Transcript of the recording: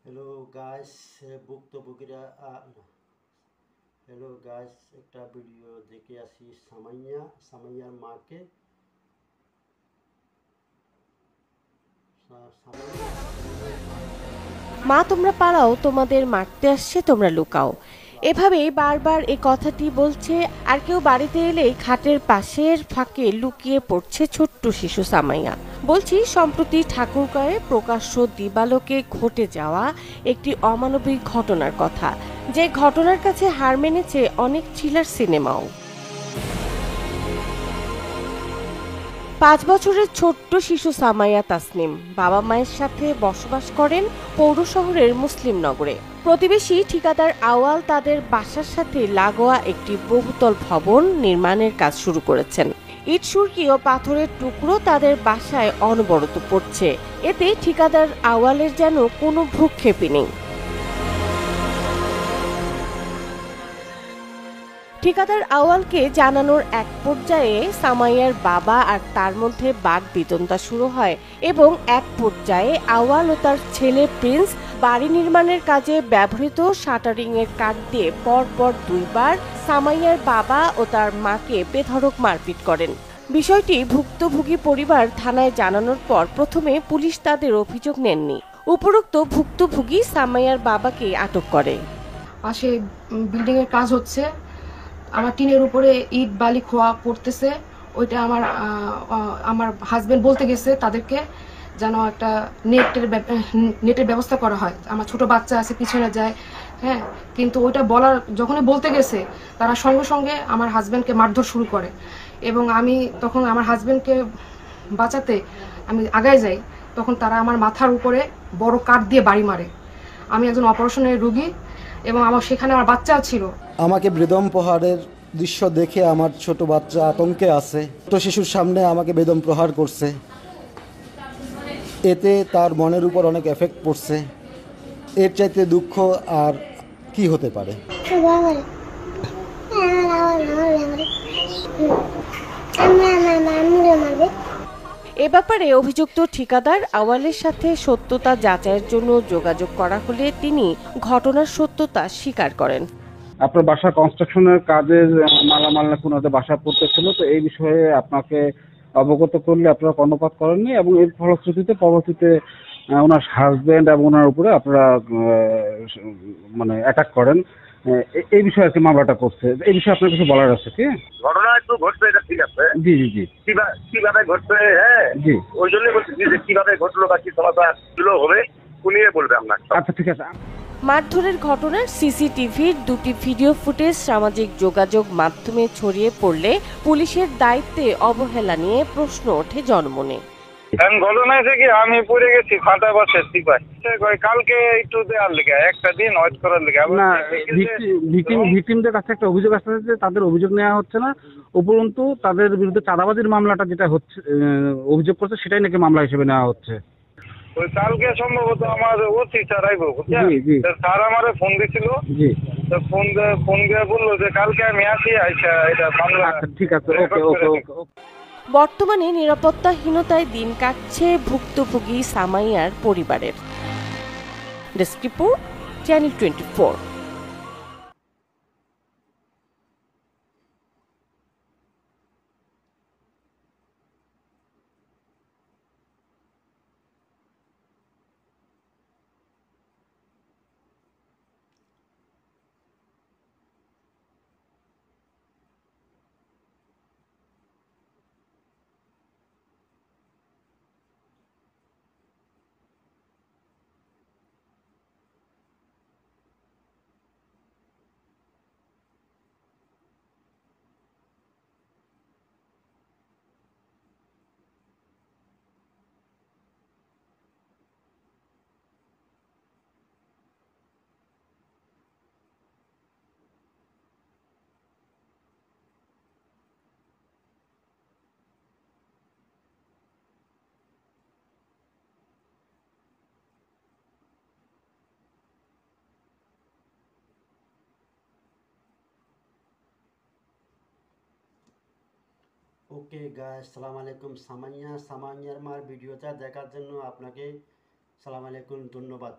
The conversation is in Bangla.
হ্যালো গাইস, ভুক্তভোগীরা হ্যালো গাইস, একটা ভিডিও দেখে আসি সামাইয়ার মাকে। মা তোমরা পালাও, তোমাদের মারতে আসছে, তোমরা লুকাও। এভাবেই বারবার এই কথাটি বলছে। আর কেউ বাড়িতে এলেই খাটের পাশের ফাঁকে লুকিয়ে পড়ছে ছোট্ট শিশু সামাইয়া। বলছি, সম্প্রতি ঠাকুরগাঁয়ে প্রকাশ্য দিবালোকে ঘটে যাওয়া একটি অমানবিক ঘটনার কথা, যে ঘটনার কাছে হার মেনেছে অনেক থ্রিলার সিনেমাও। 5 বছরের ছোট্ট শিশু সামাইয়া তাসনিম বাবা মায়ের সাথে বসবাস করেন পৌর শহরের মুসলিম নগরে। প্রতিবেশী ঠিকাদার আওয়াল তাদের বাসার সাথে লাগোয়া একটি বহুতল ভবন নির্মাণের কাজ শুরু করেছেন। ইট সুরকি ও পাথরের টুকরো তাদের বাসায় অনবরত পড়ছে। এতে ঠিকাদার আওয়ালের যেন কোনো ভ্রুক্ষেপই নেই। ঠিকাদার আওয়ালকে জানানোর এক পর্যায়ে সামাইয়ার বাবা আর তার মধ্যে বাক বিতণ্ডা শুরু হয় এবং এক পর্যায়ে আওয়াল ও তার ছেলে প্রিন্স বাড়ি নির্মাণের কাজে ব্যবহৃত শাটারিং এর কাঠ দিয়ে পরপর 2 বার সামাইয়ার বাবা ও তার মাকে বেধড়ক মারপিট করেন। বিষয়টি ভুক্তভোগী পরিবার থানায় জানানোর পর প্রথমে পুলিশ তাদের অভিযোগ নেননি। উপরোক্ত ভুক্তভোগী সামাইয়ার বাবাকে আটক করে। পাশে বিল্ডিং এর কাজ হচ্ছে, আমার টিনের উপরে ইট বালি খোয়া পড়তেছে। ওইটা আমার হাজবেন্ড বলতে গেছে তাদেরকে যেন একটা নেটের ব্যবস্থা করা হয়। আমার ছোট বাচ্চা আছে, পিছনে যায়। হ্যাঁ, কিন্তু ওইটা যখনই বলতে গেছে, তারা সঙ্গে সঙ্গে আমার হাজবেন্ডকে মারধর শুরু করে এবং আমি তখন আমার হাজবেন্ডকে বাঁচাতে আমি আগায় যাই। তখন তারা আমার মাথার উপরে বড় কাঠ দিয়ে বাড়ি মারে। আমি একজন অপারেশনের রুগী এবং সেখানে আমার বাচ্চাও ছিল। আমাকে বেদম প্রহারের দৃশ্য দেখে আমার ছোট বাচ্চা আতঙ্কে আছে। ছোট শিশুর সামনে আমাকে বেদম প্রহার করছে, এতে তার মনের উপর অনেক এফেক্ট পড়ছে। এর চাইতে দুঃখ আর কি হতে পারে। এ ব্যাপারে অভিযুক্ত ঠিকাদার আওয়ালের সাথে সত্যতা যাচাইয়ের জন্য যোগাযোগ করা হলে তিনি ঘটনার সত্যতা স্বীকার করেন। আপনার বাসা কনস্ট্রাকশনের কাজের মালামাল না কোনো বাসা পড়তেছিল, তো এই বিষয়ে আপনাকে অবগত করলে আপনারা কর্ণপাত করেননি এবং এর ফলশ্রুতিতে পরবর্তীতে ওনার হাজবেন্ড এবং ওনার উপরে আপনারা মানে অ্যাটাক করেন। এই বিষয়ে আর কি মামলাটা করছে। এই বিষয়ে আপনার কিছু বলার আছে কি? ঘটনা একটু ঘটছে, এটা ঠিক আছে। জি জি জি। কিভাবে ঘটছে, হ্যাঁ জি, ওই জন্যই বলছি যে কিভাবে ঘটলো বা কি সমাধান হবে উনি বলবে আপনার। আচ্ছা ঠিক আছে। মারধরের ঘটনার সিসিটিভির 2টি ভিডিও ফুটেজ সামাজিক যোগাযোগ মাধ্যমে ছড়িয়ে পড়লে পুলিশের দায়িত্বে অবহেলা নিয়ে প্রশ্ন ওঠে জনমনে। ঘটনা হয়েছে কি, আমি পড়ে গেছি ফাটা বাসের সিপাই কালকে একটু দেওয়ার লেগে একটা দিন ওয়েট করার লেগে না, ভিকটিমদের কাছে একটা অভিযোগ আসছে যে তাদের অভিযোগ নেওয়া হচ্ছে না, উপরন্তু তাদের বিরুদ্ধে চাঁদাবাজির মামলাটা যেটা হচ্ছে অভিযোগ করছে সেটাই নাকি মামলা হিসেবে নেওয়া হচ্ছে। ওই কালকে সম্ভবত আমার ওসি স্যার আইব, বুঝছেন? স্যার আমারে ফোন দিছিল, জি, ফোন দিয়ে বললো যে কালকে আমি আসি, আইসা এটা মামলা। ঠিক আছে, ওকে ওকে ওকে। বর্তমানে নিরাপত্তাহীনতায় দিন কাটছে ভুক্তভোগী সামাইয়ার পরিবারের। Desk report, channel 24। Okay guys, সালাম আলাইকুম। সামাইয়ার মার ভিডিওটা দেখার জন্য আপনাকে সালাম আলাইকুম, ধন্যবাদ।